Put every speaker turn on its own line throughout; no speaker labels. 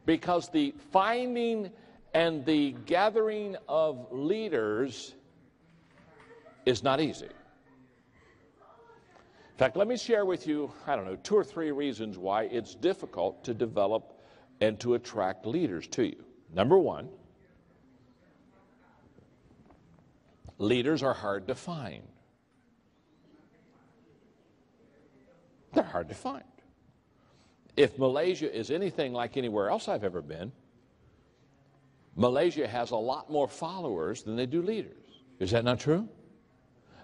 Because the finding and the gathering of leaders is not easy. In fact, let me share with you, 2 or 3 reasons why it's difficult to develop and to attract leaders to you. Number 1, leaders are hard to find. They're hard to find. If Malaysia is anything like anywhere else I've ever been, Malaysia has a lot more followers than they do leaders. Is that not true?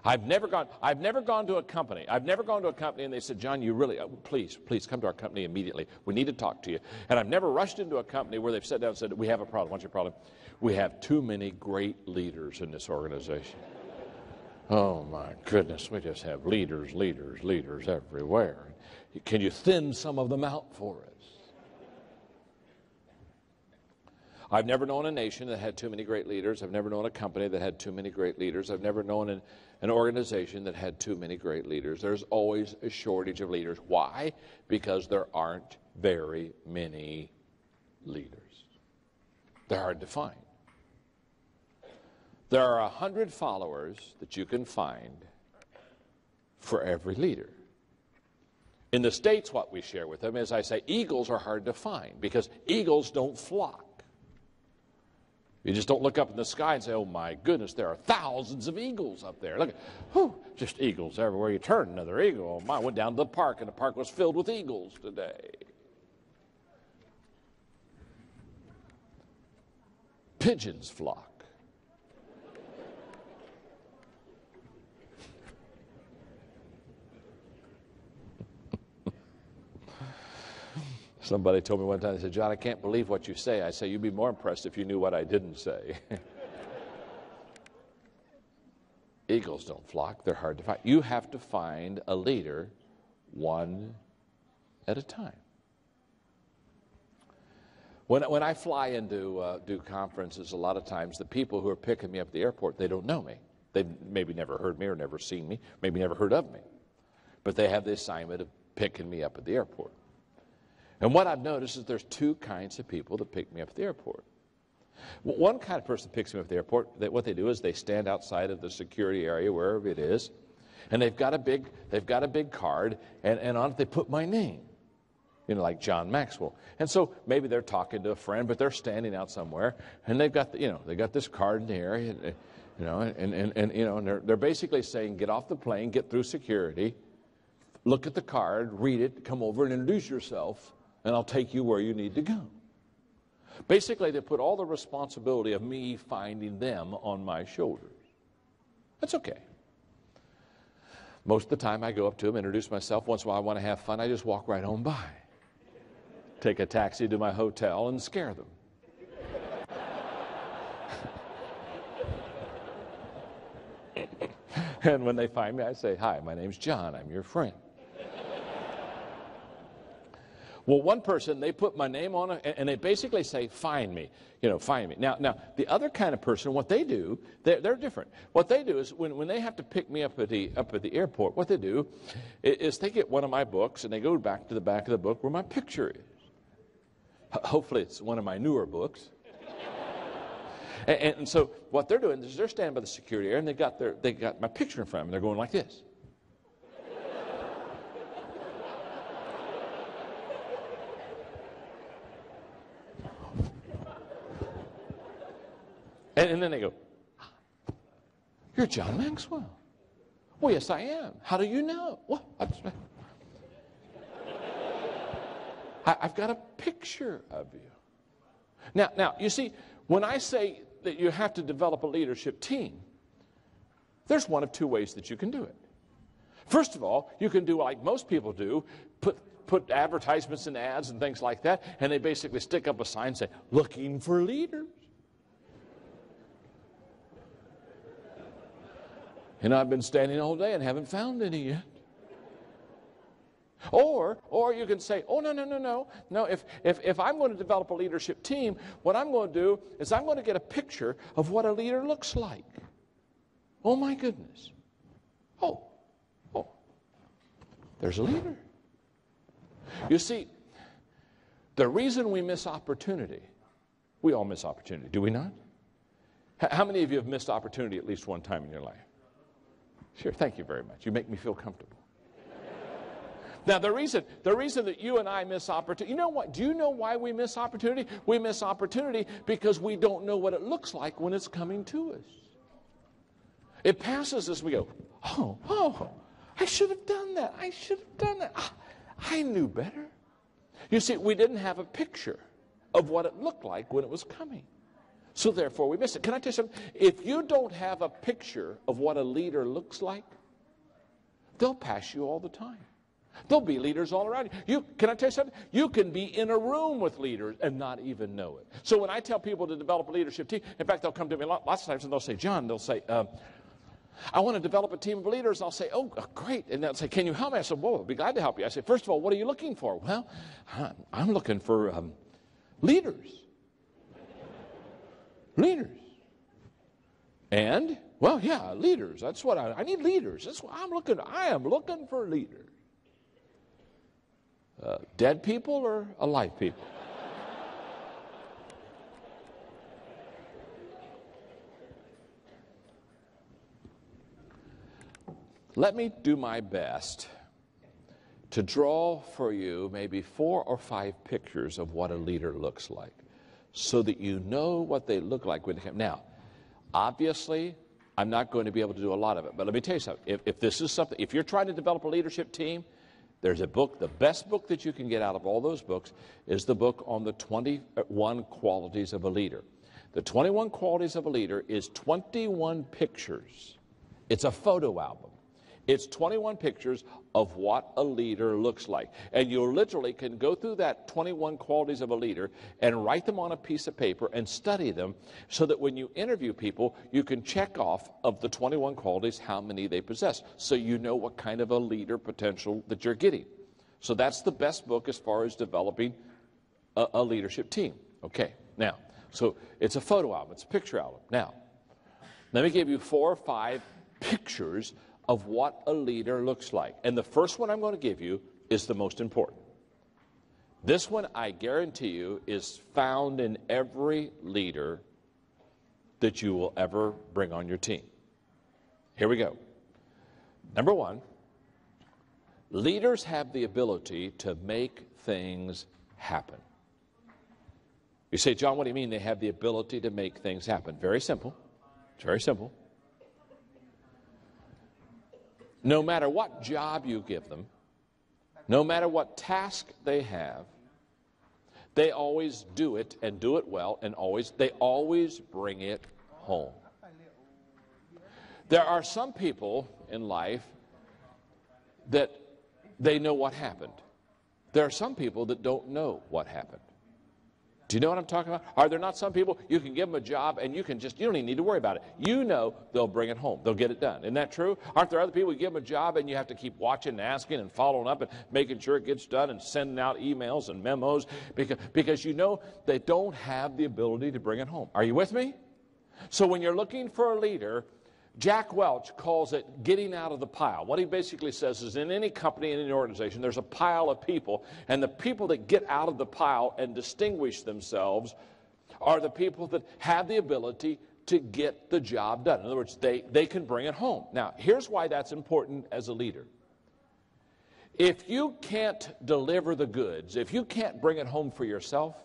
I've never gone to a company. And they said, John, you really, please come to our company immediately. We need to talk to you. And I've never rushed into a company where they've sat down and said, we have a problem. What's your problem? We have too many great leaders in this organization. Oh my goodness, we just have leaders everywhere. Can you thin some of them out for us? I've never known a nation that had too many great leaders. I've never known a company that had too many great leaders. I've never known an organization that had too many great leaders. There's always a shortage of leaders. Why? Because there aren't very many leaders. They're hard to find. There are 100 followers that you can find for every leader. In the States, what we share with them is, I say, eagles are hard to find because eagles don't flock. You just don't look up in the sky and say, oh my goodness, there are thousands of eagles up there. Look, just eagles everywhere you turn, another eagle. Oh my, I went down to the park and the park was filled with eagles today. Pigeons flock. Somebody told me one time, they said, John, I can't believe what you say. I say, you'd be more impressed if you knew what I didn't say. Eagles don't flock. They're hard to find. You have to find a leader one at a time. When I fly into do conferences, a lot of times the people who are picking me up at the airport, they don't know me. They've maybe never heard me or never seen me, maybe never heard of me. But they have the assignment of picking me up at the airport. And what I've noticed is there's 2 kinds of people that pick me up at the airport. One kind of person picks me up at the airport, what they do is they stand outside of the security area, wherever it is, and they've got a big card, and on it they put my name, like John Maxwell. And so maybe they're talking to a friend, but they're standing out somewhere, and they've got they got this card in the area, and they're basically saying, get off the plane, get through security, look at the card, read it, come over and introduce yourself, and I'll take you where you need to go. Basically, they put all the responsibility of me finding them on my shoulders. That's okay. Most of the time, I go up to them, introduce myself. Once in a while, I want to have fun. I just walk right on by. Take a taxi to my hotel and scare them. And when they find me, I say, hi, my name's John. I'm your friend. Well, one person, they put my name on it, and they basically say, find me, find me. Now, the other kind of person, what they do, they're different. What they do is when they have to pick me up at the airport, what they do is they get one of my books, and they go back to the back of the book where my picture is. Hopefully it's one of my newer books. and so what they're doing is they're standing by the security area, and they got my picture in front of them, and they're going like this. And then they go, you're John Maxwell. Well, yes, I am. How do you know? Well, I've got a picture of you. Now, you see, when I say that you have to develop a leadership team, there's one of 2 ways that you can do it. First of all, you can do like most people do, put advertisements and ads and things like that, and they basically stick up a sign and say, looking for leaders. I've been standing all day and haven't found any yet. Or you can say, oh, no. If I'm going to develop a leadership team, what I'm going to do is I'm going to get a picture of what a leader looks like. Oh, my goodness. Oh, there's a leader. You see, The reason we miss opportunity, we all miss opportunity, do we not? How many of you have missed opportunity at least one time in your life? Sure, thank you very much. You make me feel comfortable. Now, the reason that you and I miss opportunity, you know what? Do you know why we miss opportunity? We miss opportunity because we don't know what it looks like when it's coming to us. It passes us, we go, oh, I should have done that. I should have done that. I knew better. You see, we didn't have a picture of what it looked like when it was coming. So therefore, we miss it. Can I tell you something? If you don't have a picture of what a leader looks like, they'll pass you all the time. There'll be leaders all around you. Can I tell you something? You can be in a room with leaders and not even know it. So when I tell people to develop a leadership team, in fact, they'll come to me lots of times and they'll say, John, they'll say, I want to develop a team of leaders. I'll say, oh, great. And they'll say, can you help me? I said, well, I'll be glad to help you. I say, first of all, what are you looking for? Well, I'm looking for leaders. Leaders. And, well, yeah, leaders. That's what I need leaders. That's what I am looking for leaders. Dead people or alive people? Let me do my best to draw for you maybe 4 or 5 pictures of what a leader looks like so that you know what they look like when they come. Now, obviously, I'm not going to be able to do a lot of it, but let me tell you something. If this is something, if you're trying to develop a leadership team, there's a book, the best book that you can get out of all those books is the book on the 21 qualities of a leader. The 21 qualities of a leader is 21 pictures. It's a photo album. It's 21 pictures of what a leader looks like. And you literally can go through that 21 qualities of a leader and write them on a piece of paper and study them so that when you interview people, you can check off of the 21 qualities how many they possess so you know what kind of a leader potential that you're getting. So that's the best book as far as developing a leadership team. Okay, now, so it's a photo album, it's a picture album. Now, let me give you 4 or 5 pictures of what a leader looks like. And the first one I'm going to give you is the most important. This one, I guarantee you, is found in every leader that you will ever bring on your team. Here we go. Number 1, leaders have the ability to make things happen. You say, John, what do you mean they have the ability to make things happen? Very simple. It's very simple. No matter what job you give them, no matter what task they have, they always do it and do it well, and they always bring it home. There are some people in life that they know what happened. There are some people that don't know what happened. Do you know what I'm talking about? Are there not some people you can give them a job and you don't even need to worry about it. You know they'll bring it home. They'll get it done. Isn't that true? Aren't there other people you give them a job and you have to keep watching and asking and following up and making sure it gets done and sending out emails and memos because you know they don't have the ability to bring it home. Are you with me? So when you're looking for a leader, Jack Welch calls it getting out of the pile. What he basically says is in any company, in any organization, there's a pile of people, and the people that get out of the pile and distinguish themselves are the people that have the ability to get the job done. In other words, they can bring it home. Now, here's why that's important as a leader. If you can't deliver the goods, if you can't bring it home for yourself,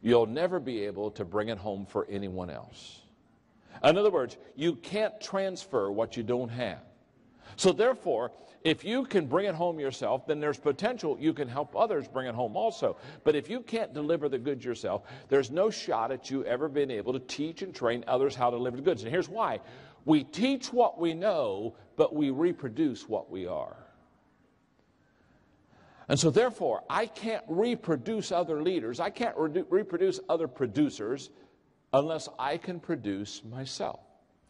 you'll never be able to bring it home for anyone else. In other words, you can't transfer what you don't have. So therefore, if you can bring it home yourself, then there's potential you can help others bring it home also. But if you can't deliver the goods yourself, there's no shot at you ever being able to teach and train others how to deliver the goods. And here's why. We teach what we know, but we reproduce what we are. And so therefore, I can't reproduce other leaders. I can't reproduce other producers unless I can produce myself.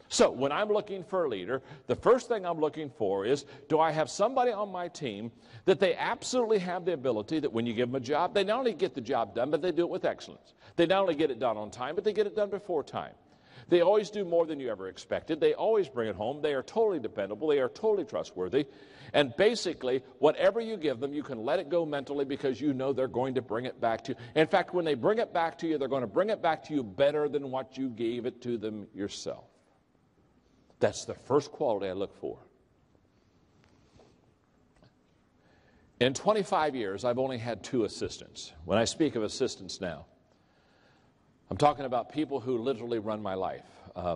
So when I'm looking for a leader, the first thing I'm looking for is, do I have somebody on my team that they absolutely have the ability that when you give them a job, they not only get the job done, but they do it with excellence. They not only get it done on time, but they get it done before time. They always do more than you ever expected. They always bring it home. They are totally dependable. They are totally trustworthy. And basically, whatever you give them, you can let it go mentally because you know they're going to bring it back to you. In fact, when they bring it back to you, they're going to bring it back to you better than what you gave it to them yourself. That's the first quality I look for. In 25 years, I've only had 2 assistants. When I speak of assistants now, I'm talking about people who literally run my life.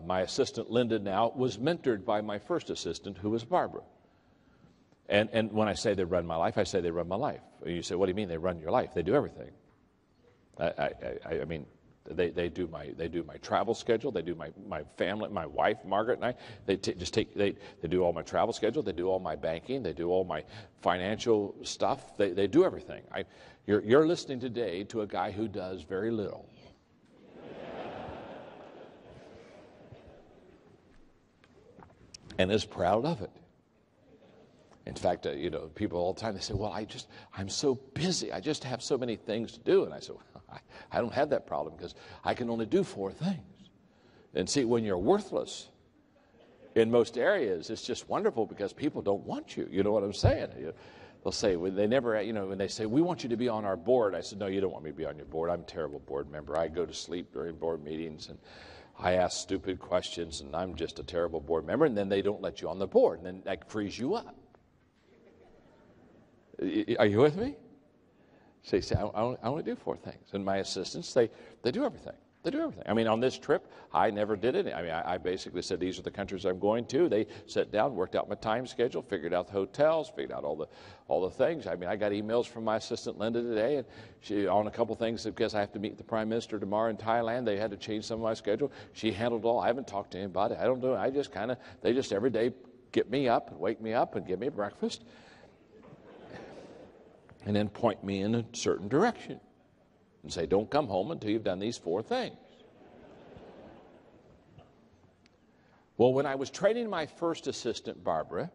My assistant, Linda, now was mentored by my first assistant, who was Barbara. And when I say they run my life, I say they run my life. You say, what do you mean they run your life? They do everything. I mean, they do my travel schedule. They do my family, my wife, Margaret, and I. They do all my travel schedule. They do all my banking. They do all my financial stuff. They do everything. You're listening today to a guy who does very little. And is proud of it. In fact, people all the time, they say, well, I'm so busy. I just have so many things to do. And I say, well, I don't have that problem because I can only do 4 things. And see, when you're worthless in most areas, it's just wonderful because people don't want you. You know what I'm saying? They'll say, when they say, we want you to be on our board. I said, no, you don't want me to be on your board. I'm a terrible board member. I go to sleep during board meetings and I ask stupid questions and I'm just a terrible board member. And then they don't let you on the board. And then that frees you up. Are you with me? So you say, I only do 4 things. And my assistants, they do everything. They do everything. I mean, on this trip, I never did it. I mean, I basically said, these are the countries I'm going to. They sat down, worked out my time schedule, figured out the hotels, figured out all the things. I mean, I got emails from my assistant, Linda, today, and she on a couple things because I have to meet the Prime Minister tomorrow in Thailand. They had to change some of my schedule. She handled it all. I haven't talked to anybody. I don't do it. They just every day get me up and wake me up and give me breakfast and then point me in a certain direction. And say, don't come home until you've done these 4 things. Well, when I was training my first assistant, Barbara,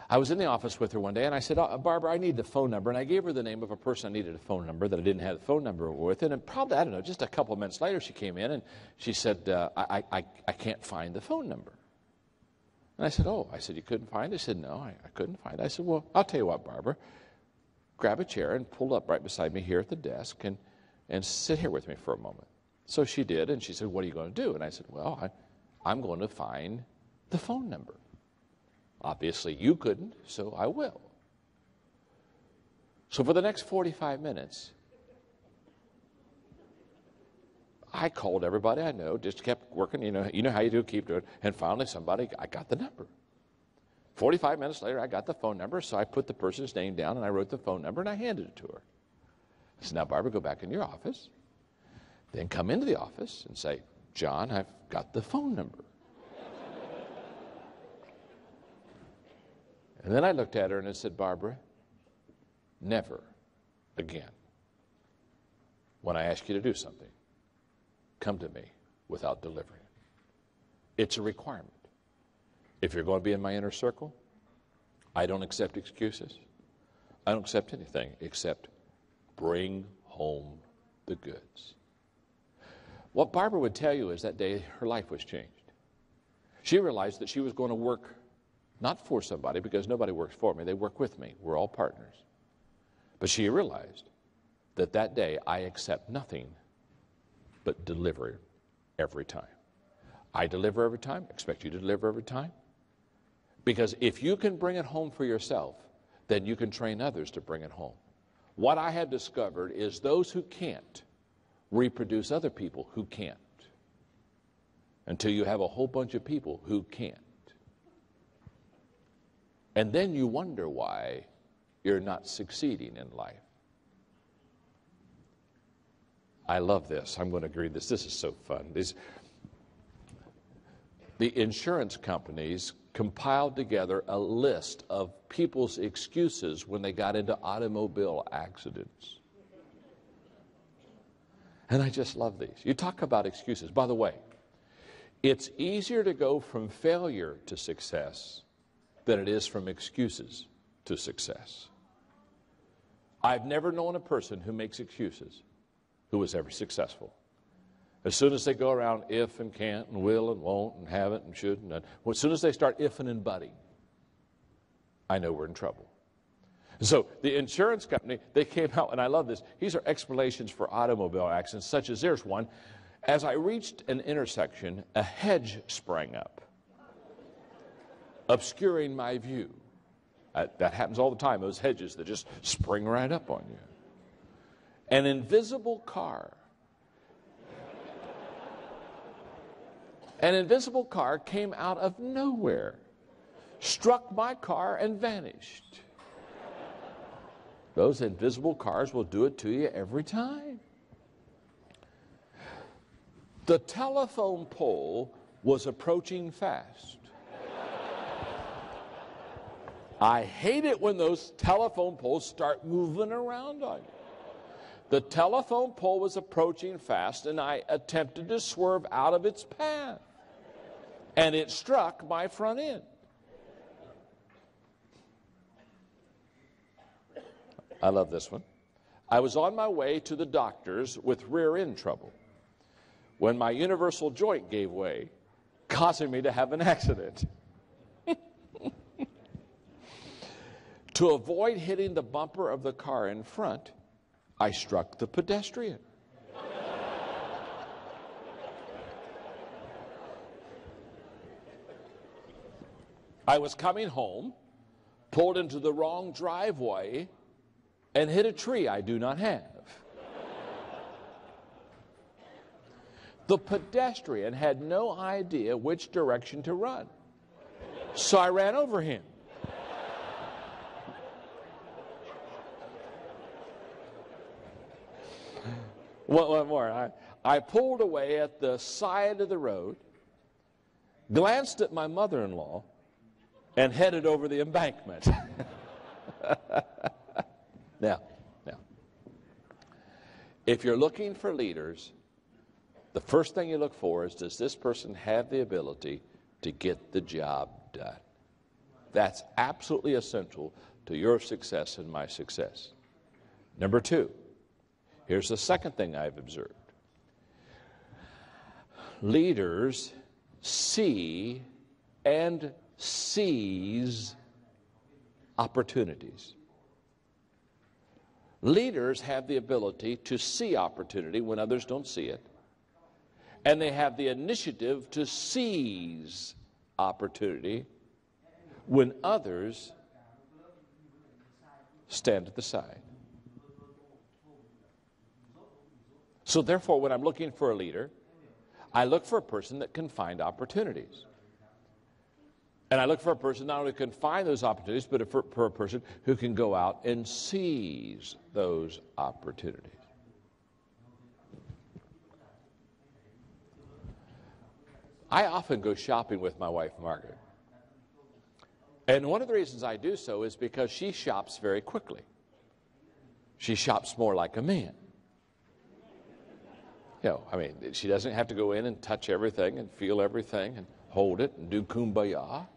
I was in the office with her one day, and I said, Barbara, I need the phone number. And I gave her the name of a person I needed a phone number that I didn't have the phone number with. And probably, I don't know, just a couple of minutes later, she came in, and she said, I can't find the phone number. And I said, you couldn't find it? She said, no, I couldn't find it. I said, well, I'll tell you what, Barbara. Grab a chair and pull up right beside me here at the desk and sit here with me for a moment. So she did, and she said, what are you going to do? And I said, well, I'm going to find the phone number. Obviously, you couldn't, so I will. So for the next 45 minutes, I called everybody I know, just kept working, you know how you do, keep doing it, and finally I got the number. 45 minutes later, I got the phone number, so I put the person's name down, and I wrote the phone number, and I handed it to her. I said, now, Barbara, go back in your office, then come into the office and say, John, I've got the phone number. And then I looked at her and I said, Barbara, never again, when I ask you to do something, come to me without delivering it. It's a requirement. If you're going to be in my inner circle, I don't accept excuses. I don't accept anything except bring home the goods. What Barbara would tell you is that day her life was changed. She realized that she was going to work not for somebody, because nobody works for me. They work with me. We're all partners. But she realized that day I accept nothing but deliver every time. I deliver every time. Expect you to deliver every time. Because if you can bring it home for yourself, then you can train others to bring it home. What I have discovered is those who can't reproduce other people who can't, until you have a whole bunch of people who can't. And then you wonder why you're not succeeding in life. I love this. I'm going to agree this. This is so fun. The insurance companies compiled together a list of people's excuses when they got into automobile accidents. And I just love these. You talk about excuses. By the way, it's easier to go from failure to success than it is from excuses to success. I've never known a person who makes excuses who was ever successful. As soon as they go around if and can't and will and won't and haven't and should and done, well, as soon as they start ifing and butting, I know we're in trouble. So the insurance company, they came out, and I love this. These are explanations for automobile accidents, such as there's one. As I reached an intersection, a hedge sprang up, obscuring my view. That happens all the time, those hedges that just spring right up on you. An invisible car. An invisible car came out of nowhere, struck my car, and vanished. Those invisible cars will do it to you every time. The telephone pole was approaching fast. I hate it when those telephone poles start moving around on you. The telephone pole was approaching fast, and I attempted to swerve out of its path. And it struck my front end. I love this one. I was on my way to the doctor's with rear end trouble when my universal joint gave way, causing me to have an accident. To avoid hitting the bumper of the car in front, I struck the pedestrian. I was coming home, pulled into the wrong driveway, and hit a tree I do not have. The pedestrian had no idea which direction to run, so I ran over him. One more. I pulled away at the side of the road, glanced at my mother-in-law, and headed over the embankment. Now, if you're looking for leaders, the first thing you look for is, does this person have the ability to get the job done? That's absolutely essential to your success and my success. Number two, here's the second thing I've observed. Leaders see and seize opportunities. Leaders have the ability to see opportunity when others don't see it. And they have the initiative to seize opportunity when others stand at the side. So therefore, when I'm looking for a leader, I look for a person that can find opportunities. And I look for a person not only who can find those opportunities, but for a person who can go out and seize those opportunities. I often go shopping with my wife, Margaret. And one of the reasons I do so is because she shops very quickly. She shops more like a man. She doesn't have to go in and touch everything and feel everything and hold it and do kumbaya.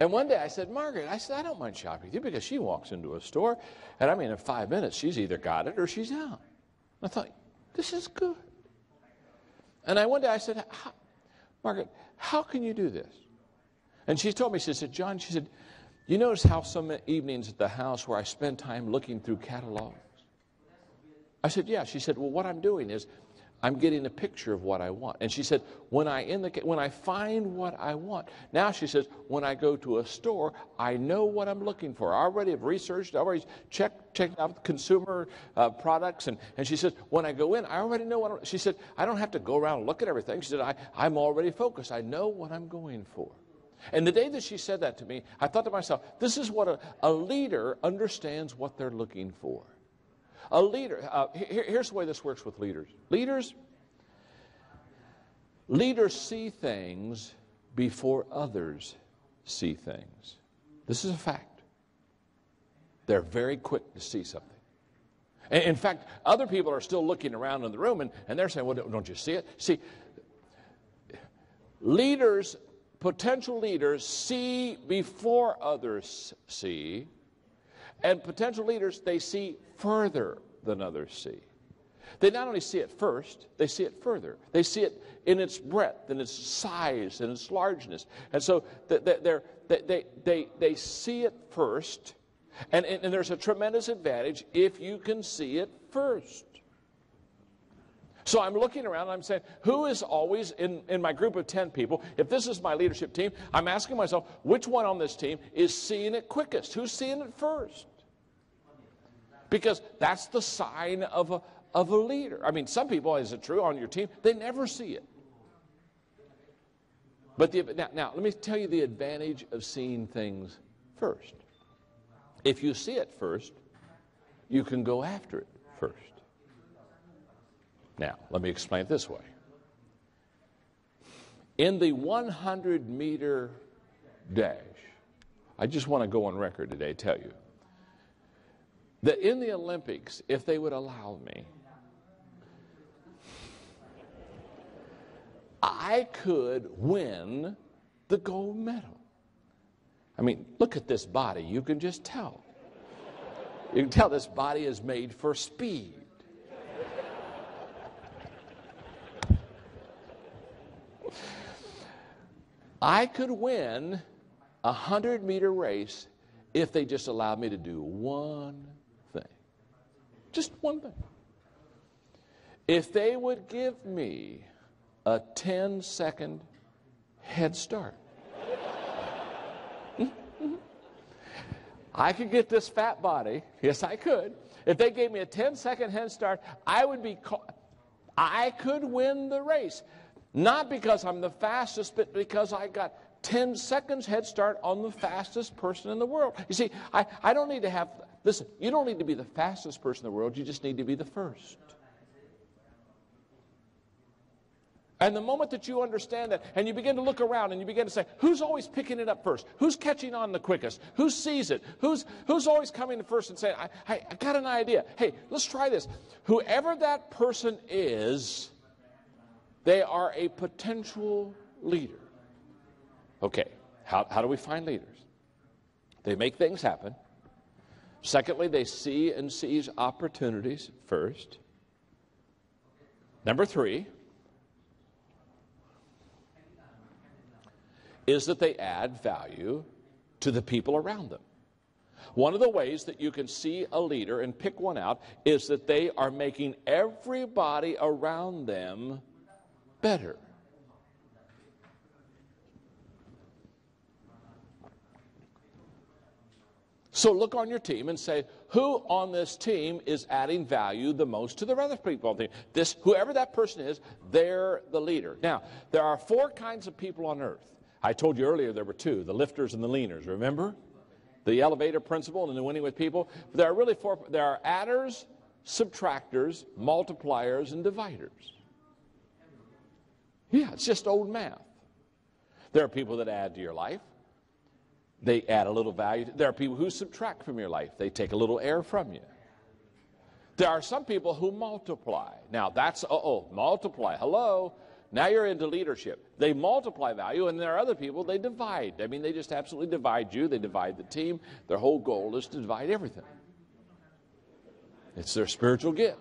And one day I said, Margaret, I don't mind shopping with you, because she walks into a store, and in 5 minutes, she's either got it or she's out. I thought, this is good. And one day I said, Margaret, how can you do this? And she told me, she said, John, you notice how some evenings at the house where I spend time looking through catalogs? I said, yeah. She said, well, what I'm doing is I'm getting a picture of what I want. And she said, when I find what I want, now she says, when I go to a store, I know what I'm looking for. I already have researched, I already checked out consumer products. And she said, when I go in, I already know what she said, I don't have to go around and look at everything. She said, I'm already focused. I know what I'm going for. And the day that she said that to me, I thought to myself, this is what a leader understands what they're looking for. A leader, here's the way this works with leaders. Leaders see things before others see things. This is a fact. They're very quick to see something. In fact, other people are still looking around in the room, and they're saying, well, don't you see it? See, potential leaders see before others see, And potential leaders, they see further than others see. They not only see it first, they see it further. They see it in its breadth, and its size, and its largeness. And so they see it first, and there's a tremendous advantage if you can see it first. So I'm looking around and I'm saying, who is always in my group of 10 people, if this is my leadership team, I'm asking myself, which one on this team is seeing it quickest? Who's seeing it first? Because that's the sign of a leader. I mean, some people, is it true, on your team, they never see it. But now, let me tell you the advantage of seeing things first. If you see it first, you can go after it first. Now, let me explain it this way. In the 100-meter dash, I just want to go on record today, tell you, that in the Olympics, if they would allow me, I could win the gold medal. I mean, look at this body. You can just tell. You can tell this body is made for speed. I could win a 100-meter race if they just allowed me to do one thing. Just one thing. If they would give me a 10-second head start. I could get this fat body. Yes, I could. If they gave me a 10-second head start, I could win the race. Not because I'm the fastest, but because I got 10 seconds head start on the fastest person in the world. You see, I don't need to have, listen, you don't need to be the fastest person in the world. You just need to be the first. And the moment that you understand that, and you begin to look around and you begin to say, who's always picking it up first? Who's catching on the quickest? Who sees it? Who's always coming to first and saying, I got an idea. Hey, let's try this. Whoever that person is, they are a potential leader. Okay, how do we find leaders? They make things happen. Secondly, they see and seize opportunities first. Number 3 is that they add value to the people around them. One of the ways that you can see a leader and pick one out is that they are making everybody around them better. So look on your team and say, who on this team is adding value the most to the other people on the team? Whoever that person is, they're the leader. Now, there are 4 kinds of people on earth. I told you earlier there were 2, the lifters and the leaners, remember? The elevator principle and the winning with people. There are really 4. There are adders, subtractors, multipliers, and dividers. Yeah, it's just old math. There are people that add to your life. They add a little value. There are people who subtract from your life. They take a little air from you. There are some people who multiply. Now that's, multiply. Hello. Now you're into leadership. They multiply value, and there are other people, they divide. I mean, they just absolutely divide you. They divide the team. Their whole goal is to divide everything. It's their spiritual gift.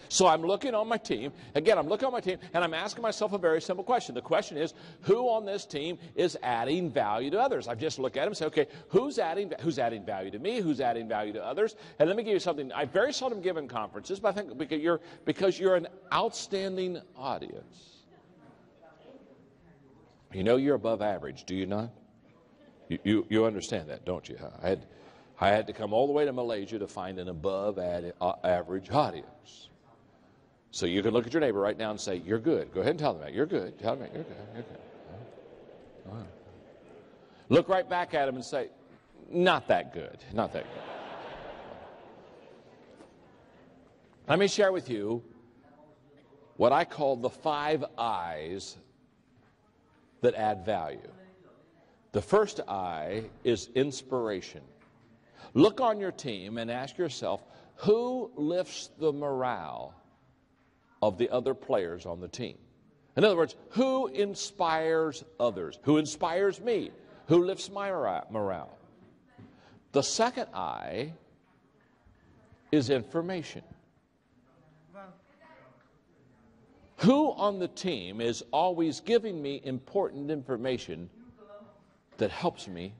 So I'm looking on my team. Again, I'm looking on my team, and I'm asking myself a very simple question. The question is, who on this team is adding value to others? I've just looked at them and said, okay, who's adding value to me? Who's adding value to others? And let me give you something. I very seldom give in conferences, but I think because you're an outstanding audience. You know you're above average, do you not? You understand that, don't you? I had to come all the way to Malaysia to find an above average audience. So you can look at your neighbor right now and say, you're good. Go ahead and tell them that. You're good. Tell them that. You're good. You're good. All right. Look right back at him and say, not that good. Not that good. Let me share with you what I call the 5 I's that add value. The first I is inspiration. Look on your team and ask yourself, who lifts the morale of the other players on the team? In other words, who inspires others? Who inspires me? Who lifts my morale? The second I is information. Who on the team is always giving me important information that helps me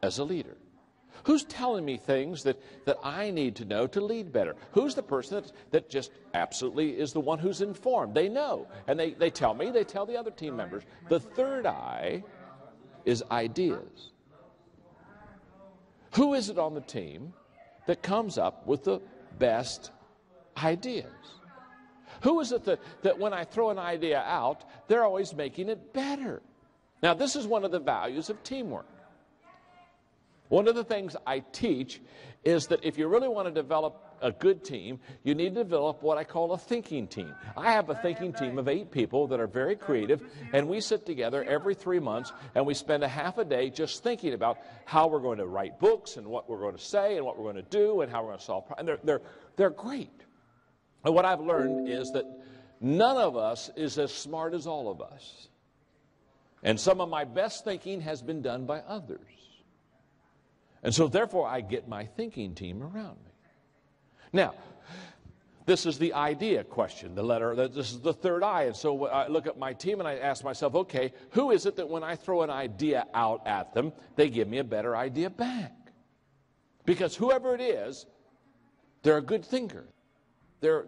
as a leader? Who's telling me things that I need to know to lead better? Who's the person that just absolutely is the one who's informed? They know, and they tell me, they tell the other team members. The third I is ideas. Who is it on the team that comes up with the best ideas? Who is it that when I throw an idea out, they're always making it better? Now, this is one of the values of teamwork. One of the things I teach is that if you really want to develop a good team, you need to develop what I call a thinking team. I have a thinking team of 8 people that are very creative, and we sit together every 3 months, and we spend a half a day just thinking about how we're going to write books and what we're going to say and what we're going to do and how we're going to solve problems. And they're great. And what I've learned is that none of us is as smart as all of us. And some of my best thinking has been done by others. And so therefore I get my thinking team around me. Now, this is the idea question, this is the third I. And so I look at my team and I ask myself, okay, who is it that when I throw an idea out at them, they give me a better idea back? Because whoever it is, they're a good thinker. They're